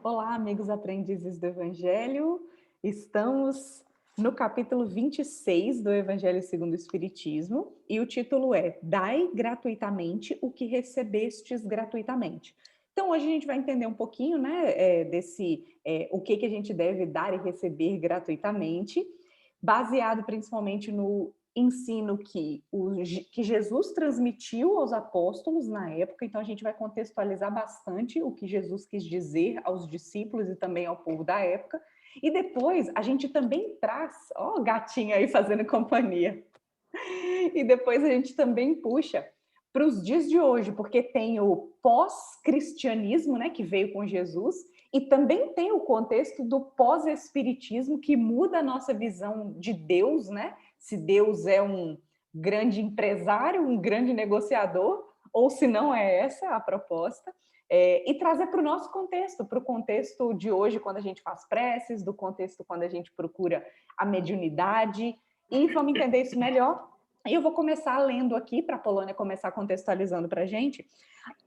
Olá, amigos aprendizes do Evangelho. Estamos no capítulo 26 do Evangelho segundo o Espiritismo e o título é Dai gratuitamente o que recebestes gratuitamente. Então, hoje a gente vai entender um pouquinho, né, o que a gente deve dar e receber gratuitamente, baseado principalmente no ensino que Jesus transmitiu aos apóstolos na época. Então a gente vai contextualizar bastante o que Jesus quis dizer aos discípulos e também ao povo da época. E depois a gente também traz, ó, gatinha aí fazendo companhia. E depois a gente também puxa para os dias de hoje, porque tem o pós-cristianismo, né, que veio com Jesus, e também tem o contexto do pós-espiritismo, que muda a nossa visão de Deus, né? Se Deus é um grande empresário, um grande negociador, ou se não é essa a proposta. E trazer para o nosso contexto, para o contexto de hoje, quando a gente faz preces, do contexto quando a gente procura a mediunidade, e vamos entender isso melhor. E eu vou começar lendo aqui, para a Polônia começar contextualizando para a gente,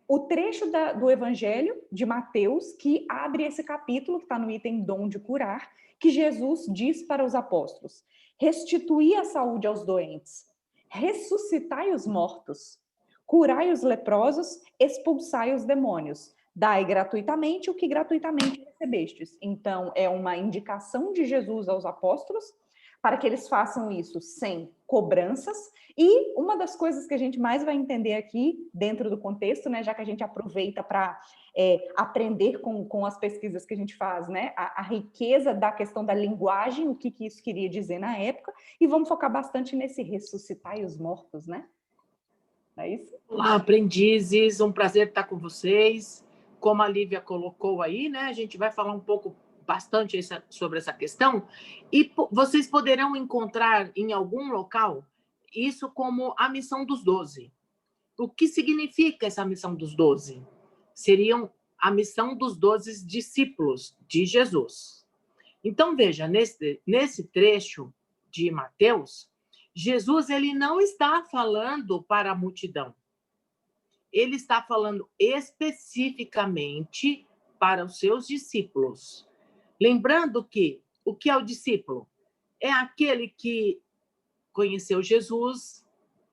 o trecho do Evangelho de Mateus, que abre esse capítulo, que está no item Dom de Curar, que Jesus diz para os apóstolos: restituí a saúde aos doentes, ressuscitai os mortos, curai os leprosos, expulsai os demônios, dai gratuitamente o que gratuitamente recebestes. Então, é uma indicação de Jesus aos apóstolos para que eles façam isso sem cobranças. E uma das coisas que a gente mais vai entender aqui, dentro do contexto, né, já que a gente aproveita para aprender com as pesquisas que a gente faz, né, a riqueza da questão da linguagem, o que isso queria dizer na época, e vamos focar bastante nesse ressuscitar os mortos, né? É isso? Olá, aprendizes, um prazer estar com vocês. Como a Lívia colocou aí, né, a gente vai falar um pouco, bastante sobre essa questão, e vocês poderão encontrar em algum local isso como a missão dos 12. O que significa essa missão dos 12? Seriam a missão dos 12 discípulos de Jesus. Então, veja, nesse trecho de Mateus, Jesus ele não está falando para a multidão. Ele está falando especificamente para os seus discípulos. Lembrando que o que é o discípulo? É aquele que conheceu Jesus,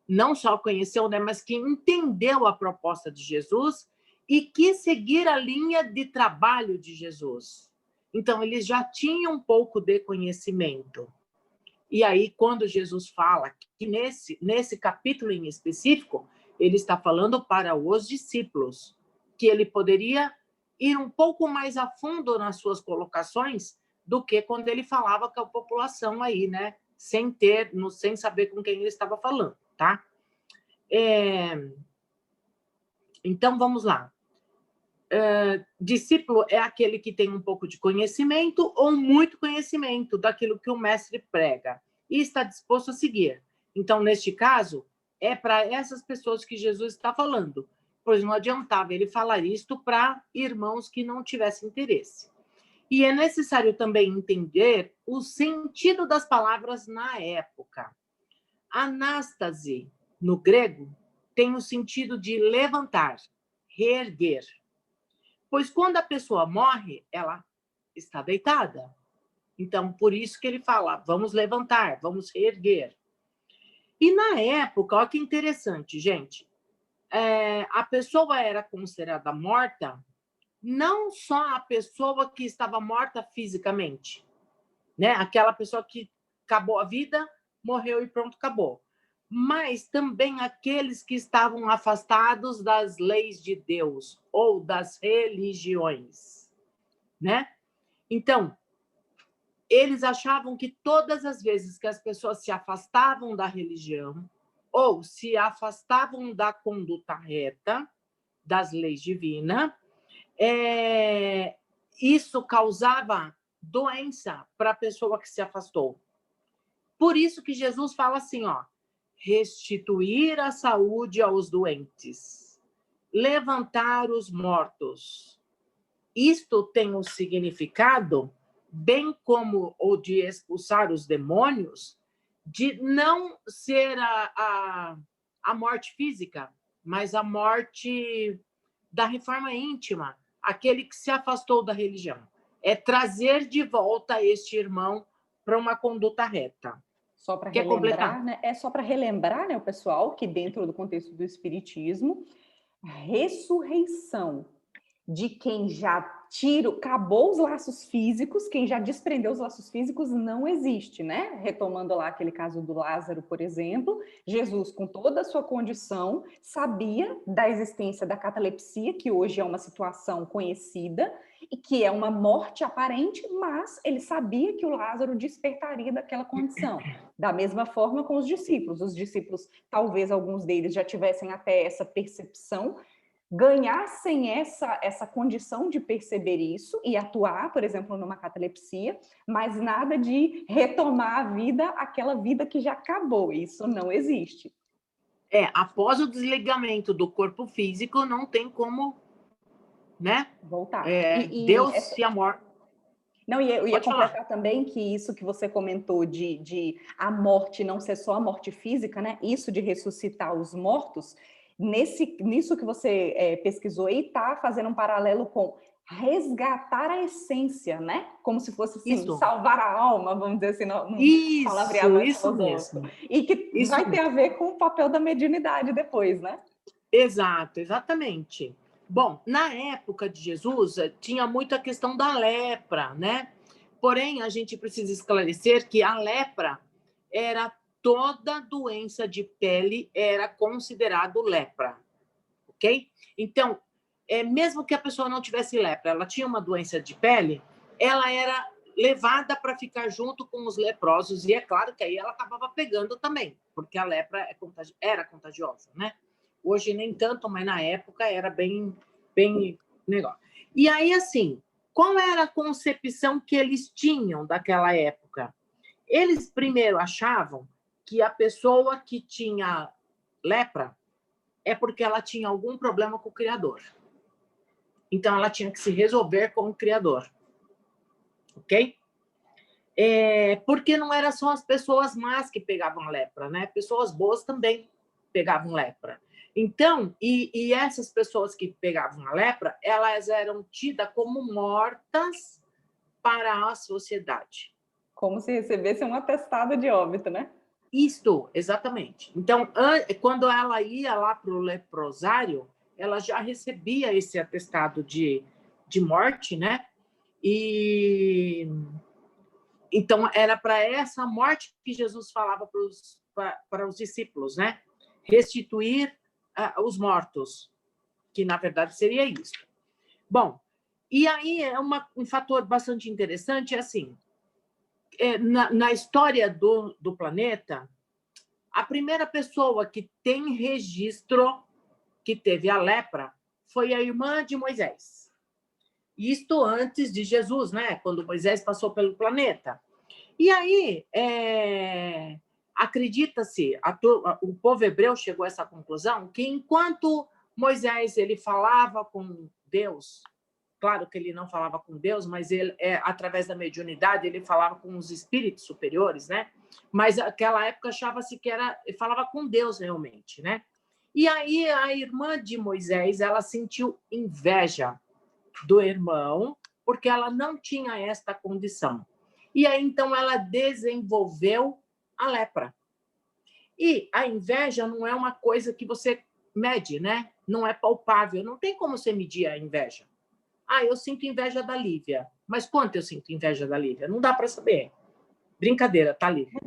não só conheceu, né, mas que entendeu a proposta de Jesus e quis seguir a linha de trabalho de Jesus. Então, eles já tinham um pouco de conhecimento. E aí, quando Jesus fala que nesse capítulo em específico, ele está falando para os discípulos, que ele poderia ir um pouco mais a fundo nas suas colocações do que quando ele falava com a população aí, né? Sem saber com quem ele estava falando, tá? Então, vamos lá. Discípulo é aquele que tem um pouco de conhecimento ou muito conhecimento daquilo que o mestre prega e está disposto a seguir. Então, neste caso, é para essas pessoas que Jesus está falando, pois não adiantava ele falar isto para irmãos que não tivessem interesse. E é necessário também entender o sentido das palavras na época. Anástase, no grego, tem o sentido de levantar, reerguer. Pois quando a pessoa morre, ela está deitada. Então, por isso que ele fala, vamos levantar, vamos reerguer. E na época, olha que interessante, gente, a pessoa era considerada morta, não só a pessoa que estava morta fisicamente, né? Aquela pessoa que acabou a vida, morreu e pronto, acabou. Mas também aqueles que estavam afastados das leis de Deus ou das religiões, né? Então, eles achavam que todas as vezes que as pessoas se afastavam da religião ou se afastavam da conduta reta, das leis divinas, isso causava doença para a pessoa que se afastou. Por isso que Jesus fala assim, ó, restituir a saúde aos doentes, levantar os mortos. Isto tem um significado, bem como o de expulsar os demônios, de não ser a morte física, mas a morte da reforma íntima, aquele que se afastou da religião. É trazer de volta este irmão para uma conduta reta. Só para Quer completar? relembrar, né? É só para relembrar, né, o pessoal, que dentro do contexto do espiritismo, ressurreição de quem já acabou os laços físicos, quem já desprendeu os laços físicos, não existe, né? Retomando lá aquele caso do Lázaro, por exemplo, Jesus, com toda a sua condição, sabia da existência da catalepsia, que hoje é uma situação conhecida, e que é uma morte aparente, mas ele sabia que o Lázaro despertaria daquela condição. Da mesma forma com os discípulos, talvez alguns deles já tivessem até essa percepção, ganhassem essa condição de perceber isso e atuar, por exemplo, numa catalepsia, mas nada de retomar a vida, aquela vida que já acabou. Isso não existe. Após o desligamento do corpo físico, não tem como, né? Voltar. Deus e a morte. Não, e eu ia completar também que isso que você comentou de a morte não ser só a morte física, né? Isso de ressuscitar os mortos, nisso que você pesquisou aí, está fazendo um paralelo com resgatar a essência, né? Como se fosse assim, salvar a alma, vamos dizer assim, num palavreado mais filosófico. E que vai ter a ver com o papel da mediunidade depois, né? Exato, exatamente. Bom, na época de Jesus, tinha muito a questão da lepra, né? Porém, a gente precisa esclarecer que a lepra era toda doença de pele era considerado lepra, ok? Então, mesmo que a pessoa não tivesse lepra, ela tinha uma doença de pele, ela era levada para ficar junto com os leprosos, e é claro que aí ela acabava pegando também, porque a lepra era contagiosa, né? Hoje nem tanto, mas na época era bem negócio. E aí, assim, qual era a concepção que eles tinham daquela época? Eles primeiro achavam que a pessoa que tinha lepra é porque ela tinha algum problema com o Criador. Então, ela tinha que se resolver com o Criador. Ok? Porque não era só as pessoas más que pegavam lepra, né? Pessoas boas também pegavam lepra. Então, e essas pessoas que pegavam a lepra, elas eram tidas como mortas para a sociedade. Como se recebesse um atestado de óbito, né? Isto, exatamente. Então, quando ela ia lá para o leprosário, ela já recebia esse atestado de morte, né? E então era para essa morte que Jesus falava para os discípulos, né? Restituir os mortos, que na verdade seria isso. Bom, e aí um fator bastante interessante é assim, na história do planeta, a primeira pessoa que tem registro que teve a lepra foi a irmã de Moisés. Isto antes de Jesus, né? Quando Moisés passou pelo planeta. E aí, acredita-se, o povo hebreu chegou a essa conclusão, que enquanto Moisés ele falava com Deus, claro que ele não falava com Deus, mas ele, através da mediunidade, ele falava com os espíritos superiores, né? Mas naquela época achava-se que falava com Deus realmente, né? E aí a irmã de Moisés, ela sentiu inveja do irmão, porque ela não tinha esta condição. E aí, então, ela desenvolveu a lepra. E a inveja não é uma coisa que você mede, né? Não é palpável, não tem como você medir a inveja. Eu sinto inveja da Lívia. Mas quanto eu sinto inveja da Lívia? Não dá para saber. Brincadeira, tá, Lívia?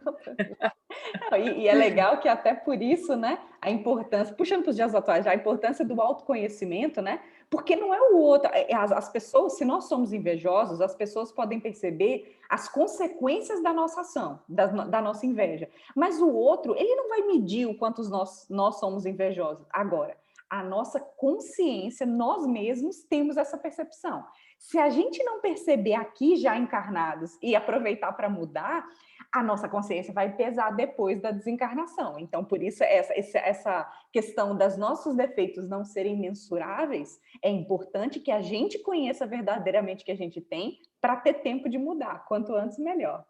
E é legal que até por isso, né, a importância, puxando para os dias atuais, a importância do autoconhecimento, né? Porque não é o outro. As pessoas, se nós somos invejosos, as pessoas podem perceber as consequências da nossa ação, da nossa inveja. Mas o outro, ele não vai medir o quanto nós somos invejosos. Agora, a nossa consciência, nós mesmos temos essa percepção. Se a gente não perceber aqui já encarnados e aproveitar para mudar, a nossa consciência vai pesar depois da desencarnação. Então, por isso, essa questão dos nossos defeitos não serem mensuráveis, é importante que a gente conheça verdadeiramente o que a gente tem para ter tempo de mudar. Quanto antes, melhor.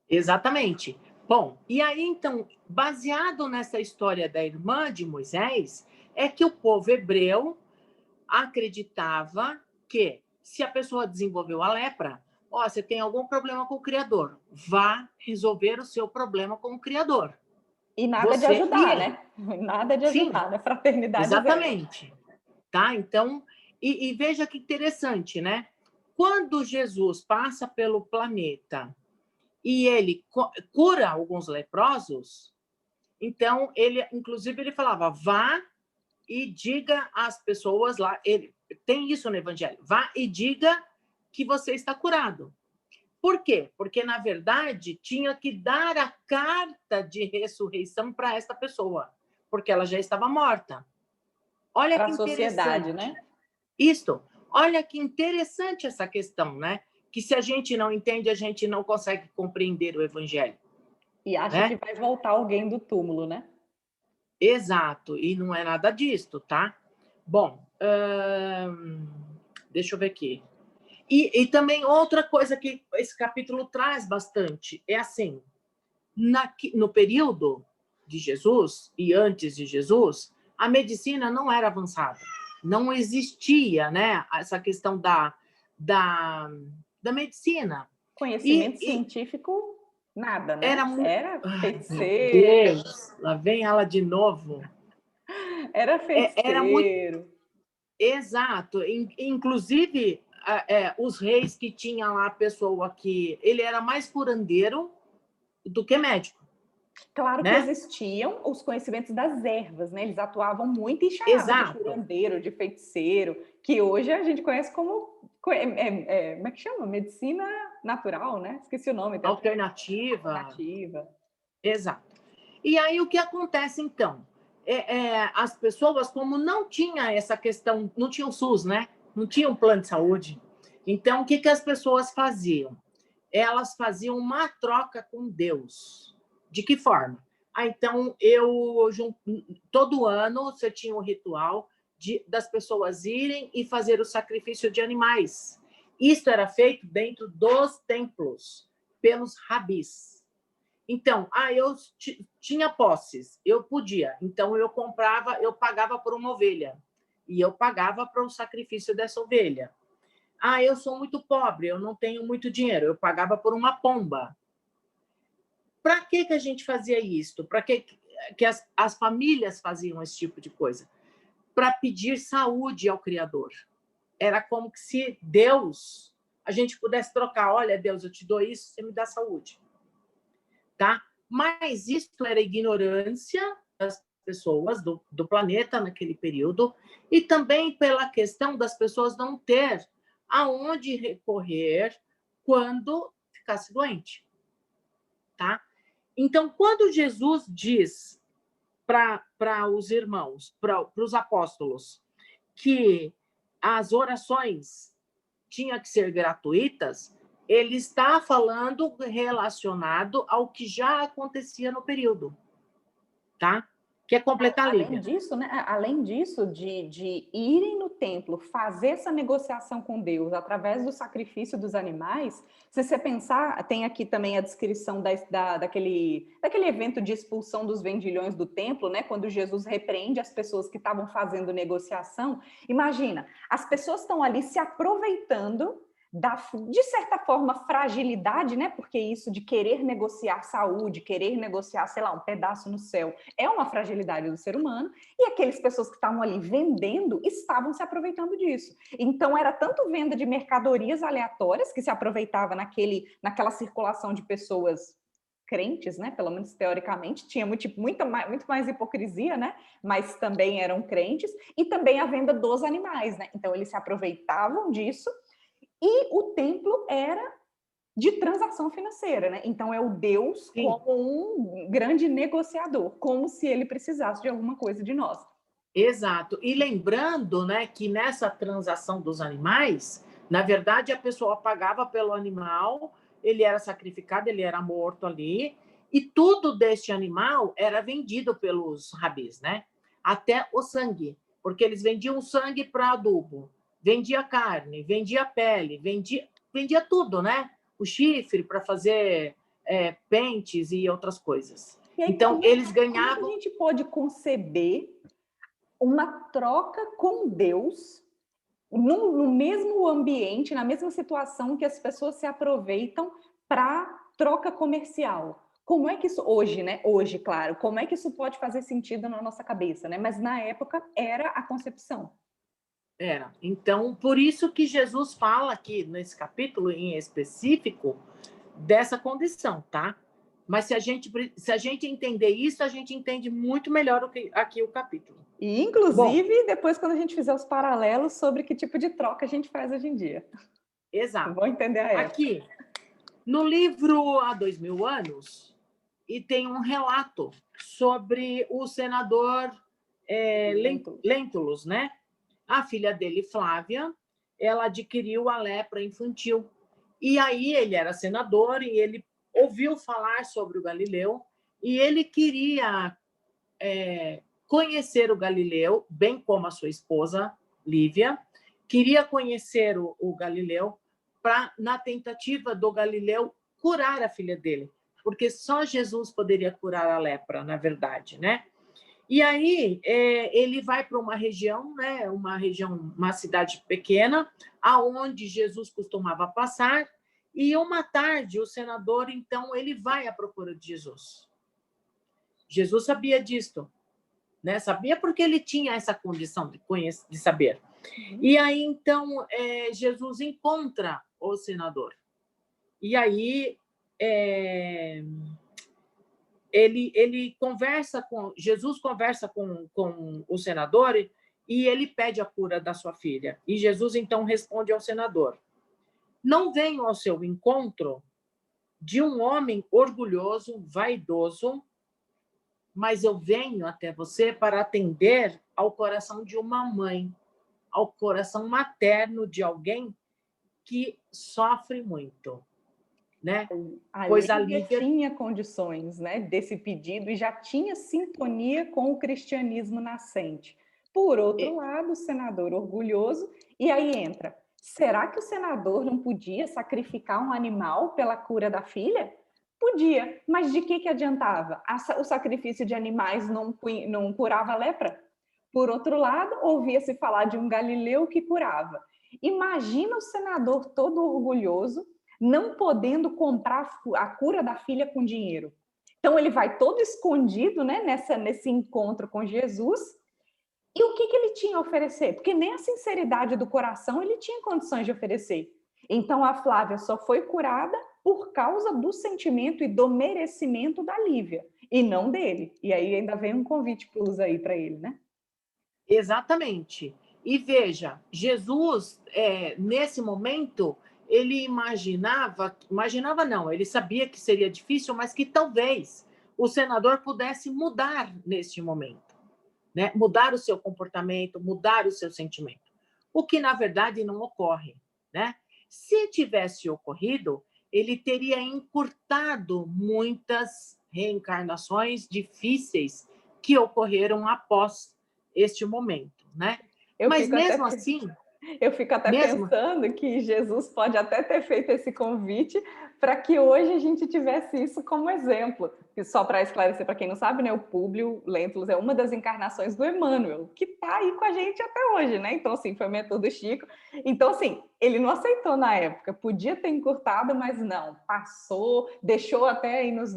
Exatamente. Bom, e aí, então, baseado nessa história da irmã de Moisés, é que o povo hebreu acreditava que, se a pessoa desenvolveu a lepra, ó, você tem algum problema com o Criador, vá resolver o seu problema com o Criador. E nada de Você e ajudar, ele. né? Nada de Sim, ajudar, né? Fraternidade zero. exatamente. Tá? Então, e veja que interessante, né? Quando Jesus passa pelo planeta e ele cura alguns leprosos, então ele, inclusive, ele falava: vá e diga às pessoas lá, ele tem isso no Evangelho, vá e diga que você está curado. Por quê? Porque, na verdade, tinha que dar a carta de ressurreição para esta pessoa, porque ela já estava morta. Olha Para que a sociedade, interessante. né? Isto, olha que interessante essa questão, né? Que se a gente não entende, a gente não consegue compreender o Evangelho. E acha que Né? vai voltar alguém do túmulo, né? Exato, e não é nada disto, tá? Bom, deixa eu ver aqui. E também outra coisa que esse capítulo traz bastante é assim, no período de Jesus e antes de Jesus, a medicina não era avançada. Não existia, né, essa questão da medicina. Conhecimento E científico, nada, era né? muito... Era Ai, meu feiticeiro, Deus, lá vem ela de novo. era Era muito... feiticeiro. Exato. Inclusive, os reis que tinham lá a pessoa que... Ele era mais curandeiro do que médico, Claro que né? existiam os conhecimentos das ervas, né? Eles atuavam muito e chamava de Exato. curandeiro, de feiticeiro, que hoje a gente conhece como como é que chama? Medicina natural, né? Esqueci o nome, Alternativa. alternativa. Exato. E aí o que acontece então? As pessoas, como não tinha essa questão, não tinha o SUS, né? Não tinha um plano de saúde. Então, o que, que as pessoas faziam? Elas faziam uma troca com Deus. De que forma? Então, todo ano você tinha um ritual das pessoas irem e fazer o sacrifício de animais. Isso era feito dentro dos templos, pelos rabis. Então, eu tinha posses, eu podia. Então, eu comprava, eu pagava por uma ovelha. E eu pagava para o sacrifício dessa ovelha. Eu sou muito pobre, eu não tenho muito dinheiro. Eu pagava por uma pomba. Para que a gente fazia isso? Para que as famílias faziam esse tipo de coisa? Para pedir saúde ao Criador. Era como que se Deus, a gente pudesse trocar, olha, Deus, eu te dou isso, você me dá saúde. Tá? Mas isso era ignorância das pessoas do planeta naquele período e também pela questão das pessoas não ter aonde recorrer quando ficasse doente. Tá? Então, quando Jesus diz para os irmãos, para os apóstolos, que as orações tinham que ser gratuitas, ele está falando relacionado ao que já acontecia no período, tá? Quer completar, Além Lívia? disso, né? Além disso, de irem no templo, fazer essa negociação com Deus através do sacrifício dos animais, se você pensar, tem aqui também a descrição daquele evento de expulsão dos vendilhões do templo, né? Quando Jesus repreende as pessoas que estavam fazendo negociação. Imagina, as pessoas estão ali se aproveitando de certa forma, fragilidade, né? Porque isso de querer negociar saúde, querer negociar, sei lá, um pedaço no céu, é uma fragilidade do ser humano, e aquelas pessoas que estavam ali vendendo estavam se aproveitando disso. Então, era tanto venda de mercadorias aleatórias, que se aproveitava naquela circulação de pessoas crentes, né? Pelo menos teoricamente, tinha muito mais hipocrisia, né? Mas também eram crentes, e também a venda dos animais, né? Então, eles se aproveitavam disso, e o templo era de transação financeira, né? Então é o Deus Sim. como um grande negociador, como se ele precisasse de alguma coisa de nós. Exato. E lembrando, né, que nessa transação dos animais, na verdade, a pessoa pagava pelo animal, ele era sacrificado, ele era morto ali, e tudo deste animal era vendido pelos rabis, né? Até o sangue, porque eles vendiam sangue para adubo, vendia carne, vendia pele, vendia tudo, né? O chifre para fazer pentes e outras coisas. E aí, Então, eles como é que a ganhavam. gente pode conceber uma troca com Deus no mesmo ambiente, na mesma situação que as pessoas se aproveitam para troca comercial. Como é que isso, hoje, né? Hoje, claro, como é que isso pode fazer sentido na nossa cabeça, né? Mas na época era a concepção. Era. Então, por isso que Jesus fala aqui nesse capítulo em específico dessa condição, tá? Mas se a gente entender isso, a gente entende muito melhor aqui o capítulo. E, inclusive, depois quando a gente fizer os paralelos sobre que tipo de troca a gente faz hoje em dia. Exato. Vou entender a época. Aqui, no livro Há 2000 Anos, e tem um relato sobre o senador Lentulus, né? A filha dele, Flávia, ela adquiriu a lepra infantil. E aí ele era senador e ele ouviu falar sobre o Galileu e ele queria conhecer o Galileu, bem como a sua esposa, Lívia, queria conhecer o Galileu na tentativa do Galileu curar a filha dele, porque só Jesus poderia curar a lepra, na verdade, né? E aí ele vai para uma região, né? Uma cidade pequena, aonde Jesus costumava passar. E uma tarde o senador, então, ele vai à procura de Jesus. Jesus sabia disto, né? Sabia porque ele tinha essa condição de saber. E aí então Jesus encontra o senador. E aí Jesus conversa com o senador e ele pede a cura da sua filha. E Jesus, então, responde ao senador: não venho ao seu encontro de um homem orgulhoso, vaidoso, mas eu venho até você para atender ao coração de uma mãe, ao coração materno de alguém que sofre muito, né? Pois a Lívia tinha condições, né, desse pedido e já tinha sintonia com o cristianismo nascente. Por outro lado, o senador orgulhoso, e aí entra, será que o senador não podia sacrificar um animal pela cura da filha? Podia, mas de que adiantava? O sacrifício de animais não curava a lepra? Por outro lado, ouvia-se falar de um Galileu que curava. Imagina o senador todo orgulhoso, não podendo comprar a cura da filha com dinheiro. Então ele vai todo escondido, né, nesse encontro com Jesus. E o que ele tinha a oferecer? Porque nem a sinceridade do coração ele tinha condições de oferecer. Então a Flávia só foi curada por causa do sentimento e do merecimento da Lívia, e não dele. E aí ainda vem um convite plus aí para ele, né? Exatamente. E veja, Jesus, nesse momento, ele imaginava não, ele sabia que seria difícil, mas que talvez o senador pudesse mudar neste momento, né? Mudar o seu comportamento, mudar o seu sentimento. O que, na verdade, não ocorre, né? Se tivesse ocorrido, ele teria encurtado muitas reencarnações difíceis que ocorreram após este momento, né? Mas mesmo assim... Eu fico até pensando que Jesus pode até ter feito esse convite para que hoje a gente tivesse isso como exemplo. E só para esclarecer para quem não sabe, né, o Públio Lentulus é uma das encarnações do Emmanuel, que está aí com a gente até hoje, né? Então, assim, foi o mentor do Chico. Então, assim, ele não aceitou na época, podia ter encurtado, mas não, passou, deixou até aí nos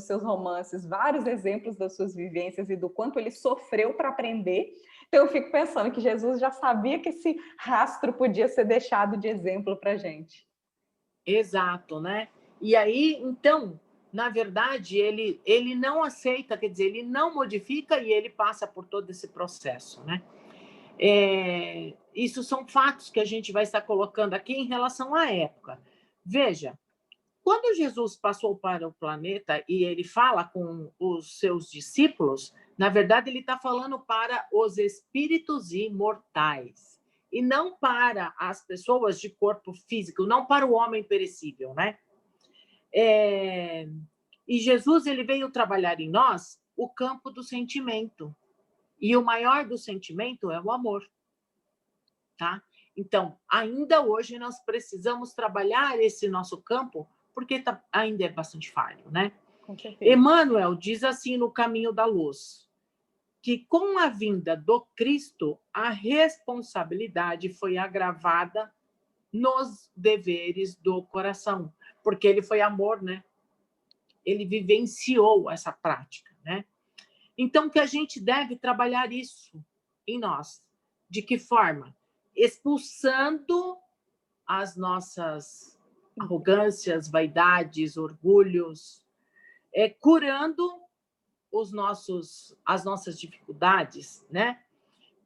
seus romances vários exemplos das suas vivências e do quanto ele sofreu para aprender. Então, eu fico pensando que Jesus já sabia que esse rastro podia ser deixado de exemplo para a gente. Exato, né? E aí, então, na verdade, ele não aceita, quer dizer, ele não modifica e ele passa por todo esse processo, né? Isso são fatos que a gente vai estar colocando aqui em relação à época. Veja, quando Jesus passou para o planeta e ele fala com os seus discípulos, na verdade, ele está falando para os espíritos imortais e não para as pessoas de corpo físico, não para o homem perecível, né? E Jesus ele veio trabalhar em nós o campo do sentimento. E o maior do sentimento é o amor, tá? Então, ainda hoje nós precisamos trabalhar esse nosso campo, porque ainda é bastante falho, né? Com certeza. Emmanuel diz assim no Caminho da Luz: que com a vinda do Cristo, a responsabilidade foi agravada nos deveres do coração, porque ele foi amor, né? Ele vivenciou essa prática, né? Então, que a gente deve trabalhar isso em nós. De que forma? Expulsando as nossas arrogâncias, vaidades, orgulhos, curando as nossas dificuldades, né?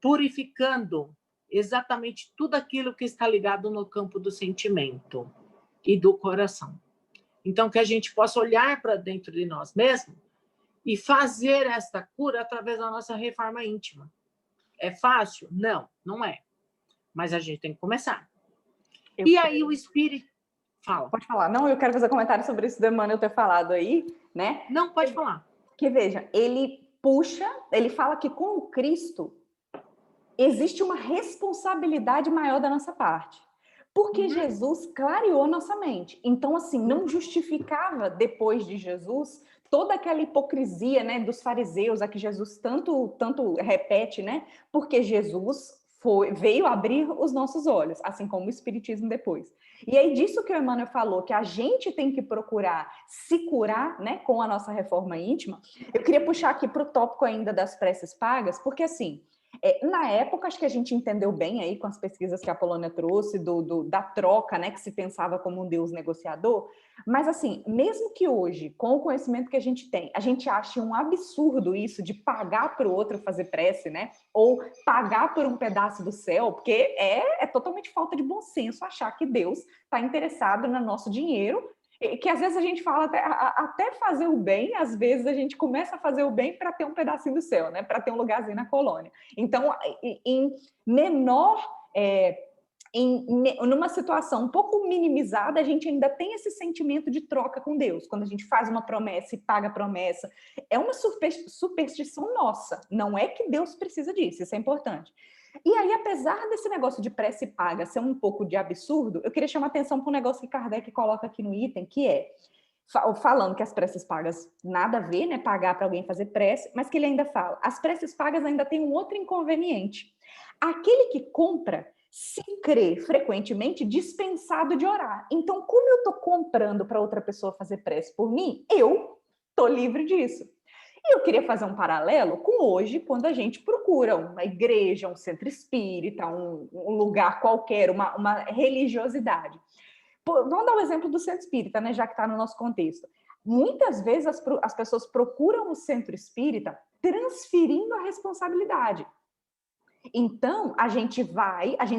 Purificando exatamente tudo aquilo que está ligado no campo do sentimento e do coração. Então, que a gente possa olhar para dentro de nós mesmos e fazer esta cura através da nossa reforma íntima. É fácil? Não, não é. Mas a gente tem que começar. Aí o Espírito... Fala. Pode falar. Não, eu quero fazer comentário sobre isso do Emmanuel ter falado aí, né? Não, pode falar. Que veja, ele puxa, ele fala que com o Cristo existe uma responsabilidade maior da nossa parte. Porque Jesus clareou nossa mente. Então, assim, não justificava, depois de Jesus, toda aquela hipocrisia, né, dos fariseus, a que Jesus tanto repete, né? Porque Jesus veio abrir os nossos olhos, assim como o Espiritismo depois. E aí, disso que o Emmanuel falou, que a gente tem que procurar se curar, né, com a nossa reforma íntima, eu queria puxar aqui para o tópico ainda das preces pagas, porque, assim, na época, acho que a gente entendeu bem aí com as pesquisas que a Polônia trouxe, da troca, né, que se pensava como um Deus negociador, mas assim, mesmo que hoje, com o conhecimento que a gente tem, a gente ache um absurdo isso de pagar para o outro fazer prece, né, ou pagar por um pedaço do céu, porque é totalmente falta de bom senso achar que Deus está interessado no nosso dinheiro, que às vezes a gente fala até fazer o bem, às vezes a gente começa a fazer o bem para ter um pedacinho do céu, né? Para ter um lugarzinho na colônia. Então, em menor, numa situação um pouco minimizada, a gente ainda tem esse sentimento de troca com Deus. Quando a gente faz uma promessa e paga a promessa, é uma superstição nossa. Não é que Deus precisa disso, isso é importante. E aí, apesar desse negócio de prece paga ser um pouco de absurdo, eu queria chamar atenção para um negócio que Kardec coloca aqui no item, que é, falando que as preces pagas nada a ver, né, pagar para alguém fazer prece, mas que ele ainda fala, as preces pagas ainda tem um outro inconveniente. Aquele que compra se crê frequentemente dispensado de orar. Então, como eu estou comprando para outra pessoa fazer prece por mim, eu estou livre disso. E eu queria fazer um paralelo com hoje, quando a gente procura uma igreja, um centro espírita, um lugar qualquer, uma religiosidade. Vamos dar o exemplo do centro espírita, né, já que está no nosso contexto. Muitas vezes as pessoas procuram o centro espírita transferindo a responsabilidade. Então, a gente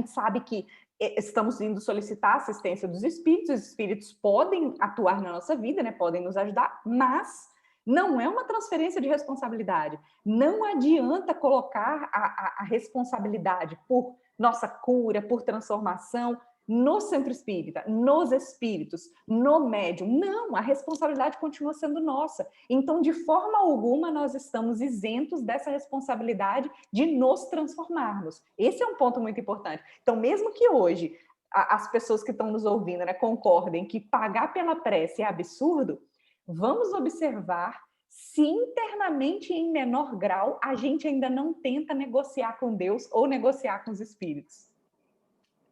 sabe que estamos indo solicitar a assistência dos espíritos, os espíritos podem atuar na nossa vida, né, podem nos ajudar, mas não é uma transferência de responsabilidade. Não adianta colocar a responsabilidade por nossa cura, por transformação, no centro espírita, nos espíritos, no médium. Não, a responsabilidade continua sendo nossa. Então, de forma alguma, nós estamos isentos dessa responsabilidade de nos transformarmos. Esse é um ponto muito importante. Então, mesmo que hoje as pessoas que estão nos ouvindo, né, concordem que pagar pela prece é absurdo, vamos observar se internamente, em menor grau, a gente ainda não tenta negociar com Deus ou negociar com os espíritos.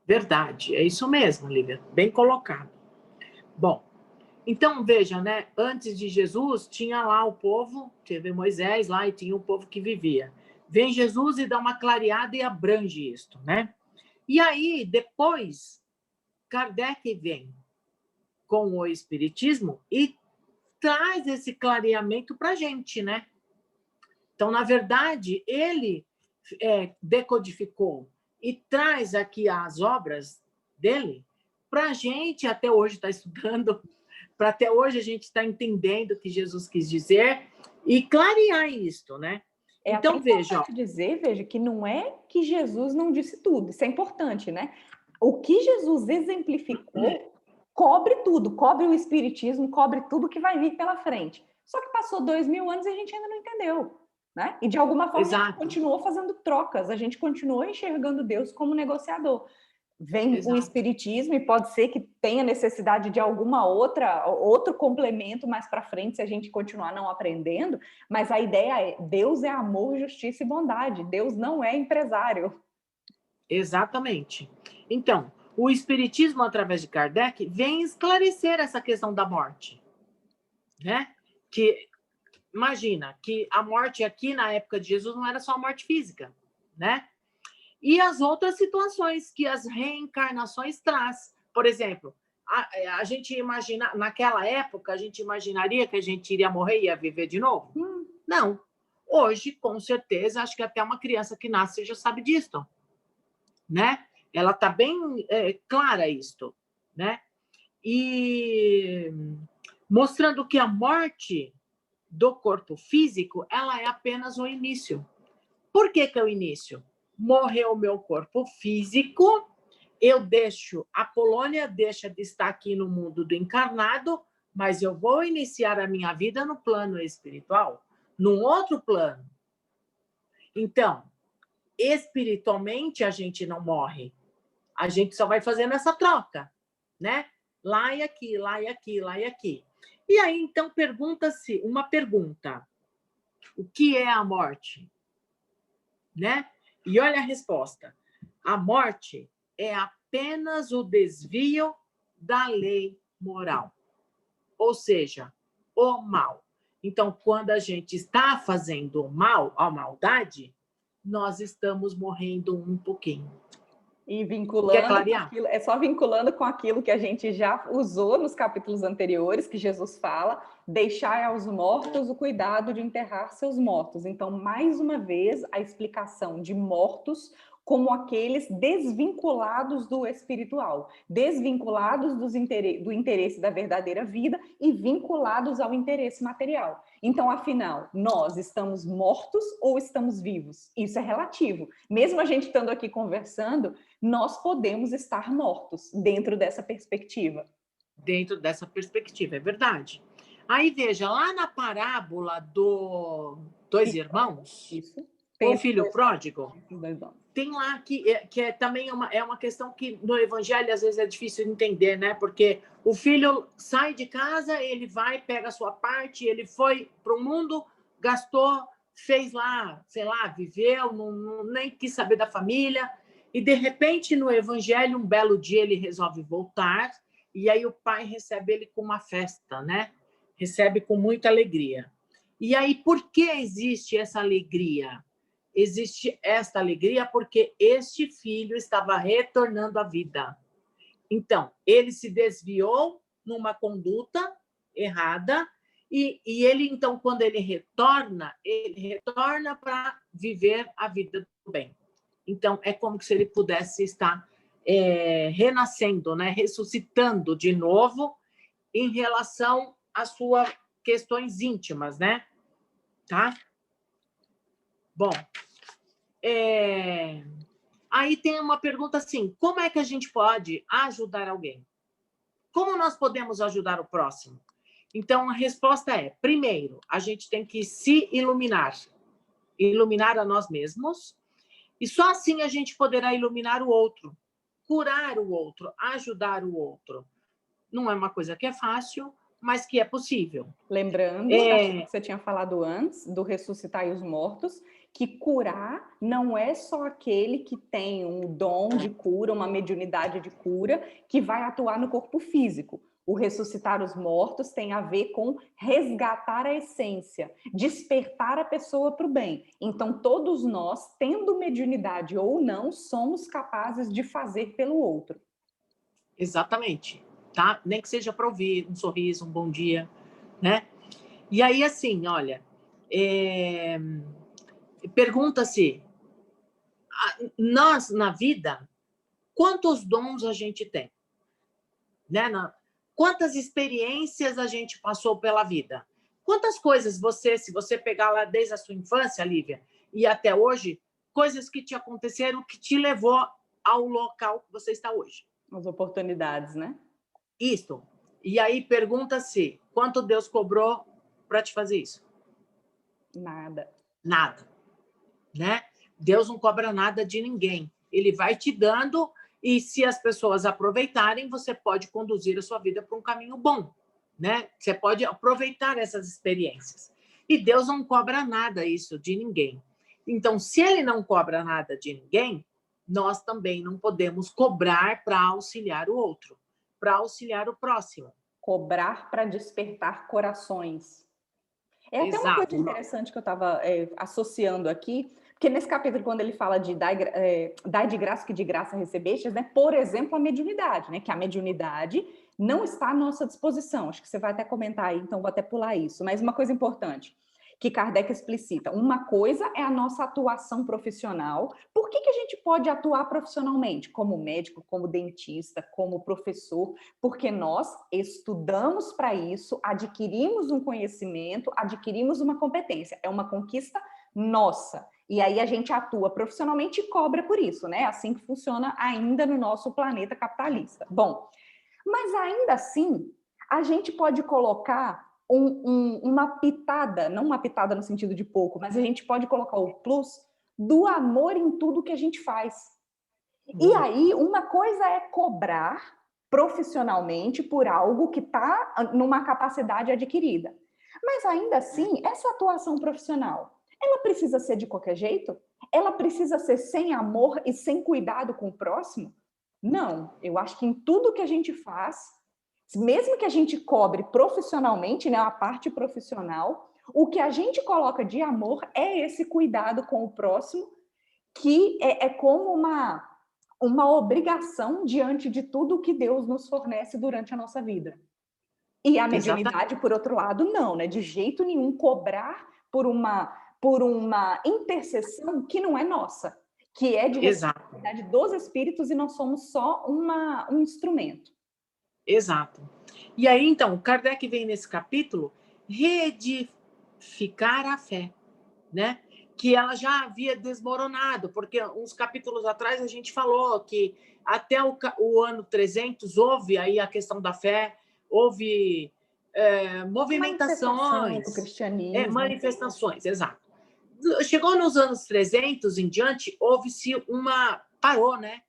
Verdade, é isso mesmo, Lívia, bem colocado. Bom, então veja, né? Antes de Jesus, tinha lá o povo, teve Moisés lá e tinha o povo que vivia. Vem Jesus e dá uma clareada e abrange isto, né? E aí, depois, Kardec vem com o Espiritismo e traz esse clareamento para a gente, né? Então, na verdade, ele decodificou e traz aqui as obras dele para a gente até hoje estar estudando, para até hoje a gente estar entendendo o que Jesus quis dizer e clarear isto, né? Então, veja, veja que não é que Jesus não disse tudo, isso é importante, né? O que Jesus exemplificou cobre tudo, cobre o espiritismo, cobre tudo que vai vir pela frente. Só que passou 2000 anos e a gente ainda não entendeu, né? E de alguma forma a gente continuou fazendo trocas, a gente continuou enxergando Deus como negociador. Vem o Exato. espiritismo e pode ser que tenha necessidade de outro complemento mais para frente se a gente continuar não aprendendo, mas a ideia é: Deus é amor, justiça e bondade. Deus não é empresário. Exatamente. Então, o espiritismo através de Kardec vem esclarecer essa questão da morte, né? Que imagina que a morte aqui na época de Jesus não era só a morte física, né? E as outras situações que as reencarnações traz. Por exemplo, a gente imagina, naquela época, a gente imaginaria que a gente iria morrer e ia viver de novo? Não. Hoje, com certeza, acho que até uma criança que nasce já sabe disso, né? Ela está bem clara isto, né? E mostrando que a morte do corpo físico, ela é apenas o início. Por que é o início? Morreu o meu corpo físico, a Polônia deixa de estar aqui no mundo do encarnado, mas eu vou iniciar a minha vida no plano espiritual, num outro plano. Então, espiritualmente a gente não morre, a gente só vai fazendo essa troca, né? Lá e aqui, lá e aqui, lá e aqui. E aí, então, pergunta-se uma pergunta: o que é a morte? Né? E olha a resposta. A morte é apenas o desvio da lei moral, ou seja, o mal. Então, quando a gente está fazendo o mal, a maldade, nós estamos morrendo um pouquinho. E vinculando com aquilo, é só vinculando com aquilo que a gente já usou nos capítulos anteriores, que Jesus fala: deixai aos mortos o cuidado de enterrar seus mortos. Então, mais uma vez, a explicação de mortos como aqueles desvinculados do espiritual, desvinculados do interesse da verdadeira vida e vinculados ao interesse material. Então, afinal, nós estamos mortos ou estamos vivos? Isso é relativo. Mesmo a gente estando aqui conversando, nós podemos estar mortos dentro dessa perspectiva. Dentro dessa perspectiva, é verdade. Aí, veja, lá na parábola dois irmãos, isso. O filho pródigo, irmãos. Tem lá que também é uma questão que no evangelho às vezes é difícil de entender, né? Porque o filho sai de casa, ele vai, pega a sua parte, ele foi para o mundo, gastou, fez lá, sei lá, viveu, nem quis saber da família, e de repente no evangelho, um belo dia, ele resolve voltar, e aí o pai recebe ele com uma festa, né? Recebe com muita alegria. E aí, por que existe essa alegria? Existe esta alegria porque este filho estava retornando à vida. Então, ele se desviou numa conduta errada e ele, então, quando ele retorna para viver a vida do bem. Então, é como se ele pudesse estar renascendo, né? Ressuscitando de novo em relação às suas questões íntimas, né? Tá? Bom, aí tem uma pergunta assim: como é que a gente pode ajudar alguém? Como nós podemos ajudar o próximo? Então, a resposta é: primeiro, a gente tem que se iluminar a nós mesmos, e só assim a gente poderá iluminar o outro, curar o outro, ajudar o outro. Não é uma coisa que é fácil, mas que é possível. Lembrando daquilo que você tinha falado antes, do ressuscitar os mortos, que curar não é só aquele que tem um dom de cura, uma mediunidade de cura, que vai atuar no corpo físico. O ressuscitar os mortos tem a ver com resgatar a essência, despertar a pessoa para o bem. Então, todos nós, tendo mediunidade ou não, somos capazes de fazer pelo outro. Exatamente. Tá? Nem que seja para ouvir um sorriso, um bom dia, né? E aí, assim, olha, pergunta-se, nós, na vida, quantos dons a gente tem? Né? Quantas experiências a gente passou pela vida? Quantas coisas se você pegar lá desde a sua infância, Lívia, e até hoje, coisas que te aconteceram que te levou ao local que você está hoje? As oportunidades, né? Isso. E aí pergunta-se, quanto Deus cobrou para te fazer isso? Nada. Nada. Né? Deus não cobra nada de ninguém. Ele vai te dando E se as pessoas aproveitarem, você pode conduzir a sua vida para um caminho bom, né? Você pode aproveitar essas experiências. E Deus não cobra nada isso de ninguém. Então, se ele não cobra nada de ninguém, nós também não podemos cobrar para auxiliar o outro, para auxiliar o próximo. Cobrar para despertar corações. É até uma coisa Exato. interessante que eu estava associando aqui, porque nesse capítulo, quando ele fala de dar de graça que de graça recebestes, né? Por exemplo, a mediunidade, né? Que a mediunidade não está à nossa disposição. Acho que você vai até comentar aí, então vou até pular isso. Mas uma coisa importante, que Kardec explicita. Uma coisa é a nossa atuação profissional. Por que a gente pode atuar profissionalmente? Como médico, como dentista, como professor? Porque nós estudamos para isso, adquirimos um conhecimento, adquirimos uma competência. É uma conquista nossa. E aí a gente atua profissionalmente e cobra por isso, né? Assim que funciona ainda no nosso planeta capitalista. Bom, mas ainda assim, a gente pode colocar uma pitada, não uma pitada no sentido de pouco, mas a gente pode colocar o plus do amor em tudo que a gente faz. E aí, uma coisa é cobrar profissionalmente por algo que está numa capacidade adquirida. Mas ainda assim, essa atuação profissional, ela precisa ser de qualquer jeito? Ela precisa ser sem amor e sem cuidado com o próximo? Não, eu acho que em tudo que a gente faz, mesmo que a gente cobre profissionalmente, né, a parte profissional, o que a gente coloca de amor é esse cuidado com o próximo, que é como uma obrigação diante de tudo que Deus nos fornece durante a nossa vida. E a mediunidade, por outro lado, não, né? De jeito nenhum cobrar por uma intercessão que não é nossa, que é de responsabilidade dos espíritos e nós somos só um instrumento. Exato. E aí, então, Kardec vem nesse capítulo reedificar a fé, né? Que ela já havia desmoronado, porque uns capítulos atrás a gente falou que até o ano 300 houve aí a questão da fé, houve movimentações, do cristianismo. manifestações, exato. Chegou nos anos 300 em diante, houve-se parou, né?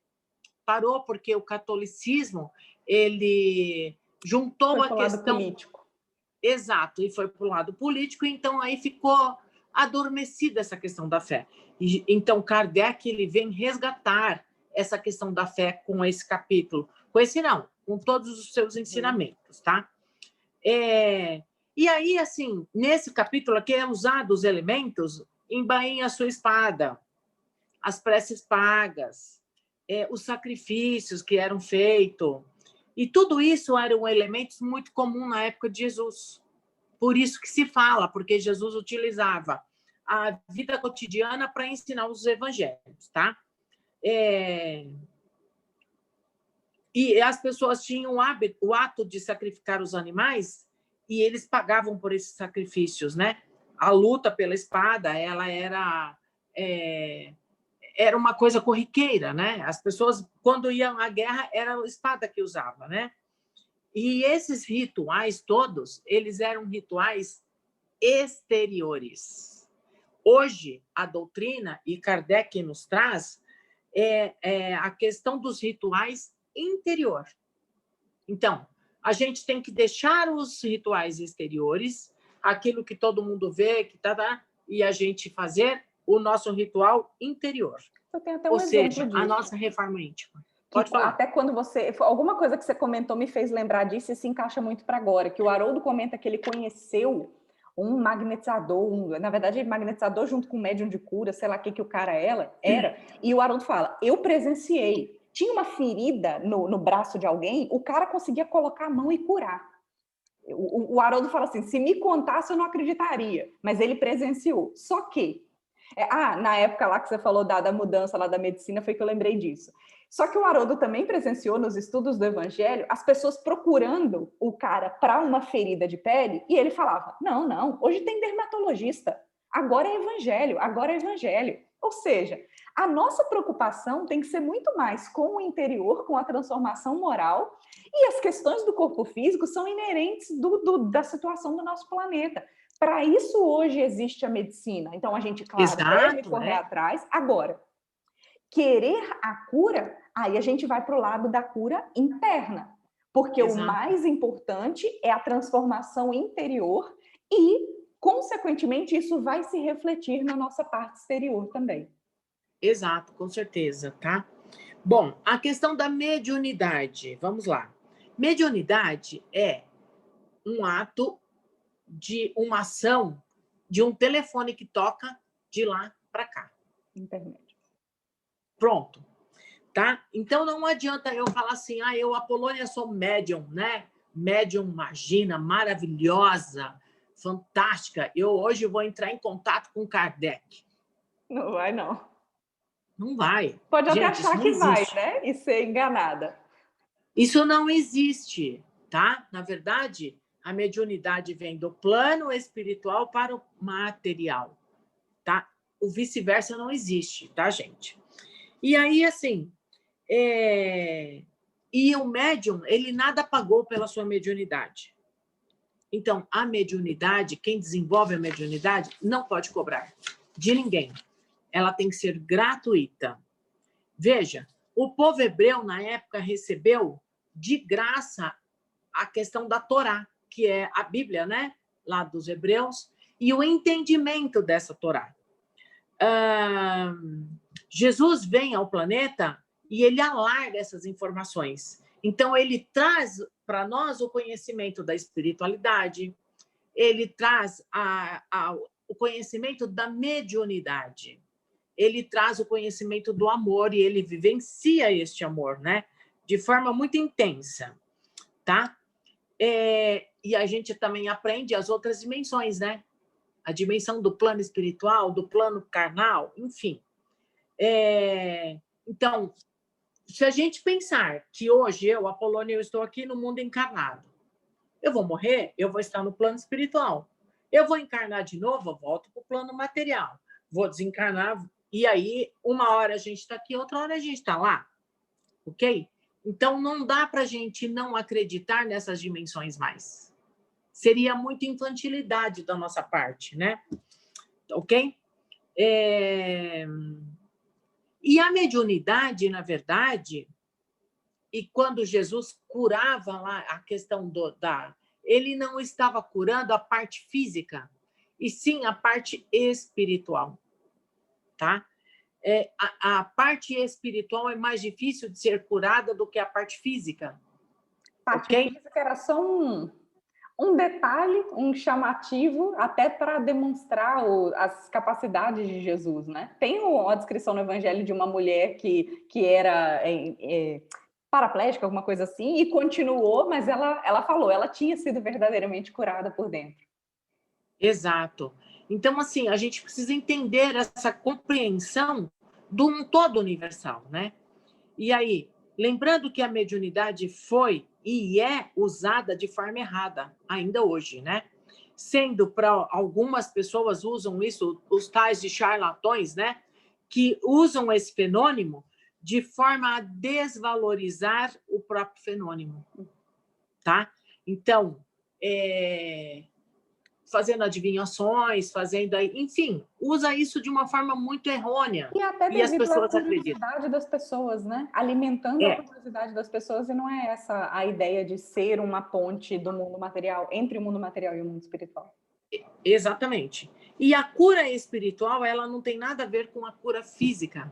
Parou porque o catolicismo, ele juntou foi a questão político. Exato, e foi para o lado político, então aí ficou adormecida essa questão da fé. Então Kardec ele vem resgatar essa questão da fé com esse capítulo, com todos os seus ensinamentos, tá? E aí, assim, nesse capítulo aqui é usado os elementos, embainha a sua espada, as preces pagas, os sacrifícios que eram feitos, e tudo isso eram elementos muito comuns na época de Jesus. Por isso que se fala, porque Jesus utilizava a vida cotidiana para ensinar os evangelhos, tá? E as pessoas tinham o ato de sacrificar os animais e eles pagavam por esses sacrifícios, né? A luta pela espada, ela era uma coisa corriqueira, né? As pessoas, quando iam à guerra, era a espada que usava, né? E esses rituais todos, eles eram rituais exteriores. Hoje, a doutrina, e Kardec nos traz, a questão dos rituais interior. Então, a gente tem que deixar os rituais exteriores, aquilo que todo mundo vê, e a gente fazer o nosso ritual interior. Eu tenho até Ou seja, a nossa reforma íntima. Pode falar. Até quando alguma coisa que você comentou me fez lembrar disso e se encaixa muito para agora, que o Haroldo comenta que ele conheceu um magnetizador, na verdade, magnetizador junto com um médium de cura, sei lá o que o cara era, e o Haroldo fala, eu presenciei, tinha uma ferida no braço de alguém, o cara conseguia colocar a mão e curar. O Haroldo fala assim, se me contasse eu não acreditaria, mas ele presenciou. Só que, na época lá que você falou da mudança lá da medicina, foi que eu lembrei disso. Só que o Haroldo também presenciou nos estudos do Evangelho as pessoas procurando o cara para uma ferida de pele e ele falava, não, hoje tem dermatologista, agora é Evangelho, agora é Evangelho. Ou seja, a nossa preocupação tem que ser muito mais com o interior, com a transformação moral, e as questões do corpo físico são inerentes da situação do nosso planeta. Para isso hoje existe a medicina. Então a gente, claro, deve correr atrás. Agora, querer a cura, Aí a gente vai para o lado da cura interna, porque o mais importante é a transformação interior e, consequentemente, isso vai se refletir na nossa parte exterior também. Exato, com certeza, tá? Bom, a questão da mediunidade, vamos lá. Mediunidade é um ato de uma ação de um telefone que toca de lá para cá. Internet. Pronto, tá? Então não adianta eu falar assim, eu, Apolônia, sou médium, né? Médium, imagina, maravilhosa, fantástica. Eu hoje vou entrar em contato com Kardec. Não vai, não. Não vai. Pode até Gente, achar que vai, né? E ser enganada. Isso não existe, tá? Na verdade, a mediunidade vem do plano espiritual para o material, tá? O vice-versa não existe, tá, gente? E aí, assim, e o médium, ele nada pagou pela sua mediunidade. Então, a mediunidade, quem desenvolve a mediunidade, não pode cobrar de ninguém. Ela tem que ser gratuita. Veja, o povo hebreu, na época, recebeu de graça a questão da Torá, que é a Bíblia, né? Lá dos hebreus, e o entendimento dessa Torá. Jesus vem ao planeta e ele alarga essas informações. Então, ele traz para nós o conhecimento da espiritualidade, ele traz o conhecimento da mediunidade, ele traz o conhecimento do amor e ele vivencia este amor, né? De forma muito intensa, tá? E a gente também aprende as outras dimensões, né? A dimensão do plano espiritual, do plano carnal, enfim. Então, se a gente pensar que hoje eu, Apolônia, eu estou aqui no mundo encarnado, eu vou morrer, eu vou estar no plano espiritual. Eu vou encarnar de novo, eu volto para o plano material. Vou desencarnar, e aí, uma hora a gente está aqui, outra hora a gente está lá. Ok? Então, não dá para a gente não acreditar nessas dimensões mais. Seria muita infantilidade da nossa parte, né? Ok? E a mediunidade, na verdade, e quando Jesus curava lá a questão ele não estava curando a parte física, e sim a parte espiritual, tá? A parte espiritual é mais difícil de ser curada do que a parte física. A parte física era só um detalhe, um chamativo, até para demonstrar as capacidades de Jesus, né? Tem uma descrição no Evangelho de uma mulher que era paraplégica, alguma coisa assim, e continuou, mas ela falou, ela tinha sido verdadeiramente curada por dentro. Exato. Então, assim, a gente precisa entender essa compreensão de um todo universal, né? E aí, lembrando que a mediunidade foi e é usada de forma errada, ainda hoje, né? Sendo para algumas pessoas usam isso, os tais de charlatões, né? Que usam esse fenômeno de forma a desvalorizar o próprio fenômeno, tá? Então, fazendo adivinhações, enfim, usa isso de uma forma muito errônea. E até e as pessoas à acreditam. curiosidade das pessoas, né? Alimentando a curiosidade das pessoas, e não é essa a ideia de ser uma ponte do mundo material, entre o mundo material e o mundo espiritual. Exatamente. E a cura espiritual, ela não tem nada a ver com a cura física.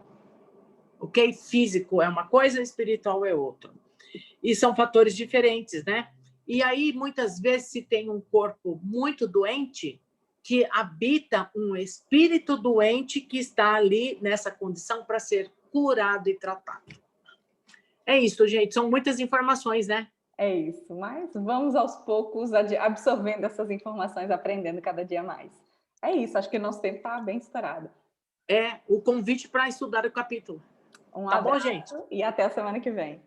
Ok? Físico é uma coisa, espiritual é outra. E são fatores diferentes, né? E aí, muitas vezes, se tem um corpo muito doente, que habita um espírito doente que está ali nessa condição para ser curado e tratado. É isso, gente. São muitas informações, né? É isso. Mas vamos aos poucos absorvendo essas informações, aprendendo cada dia mais. É isso. Acho que nosso tempo está bem estourado. É o convite para estudar o capítulo. Um tá abraço bom, gente? E até a semana que vem.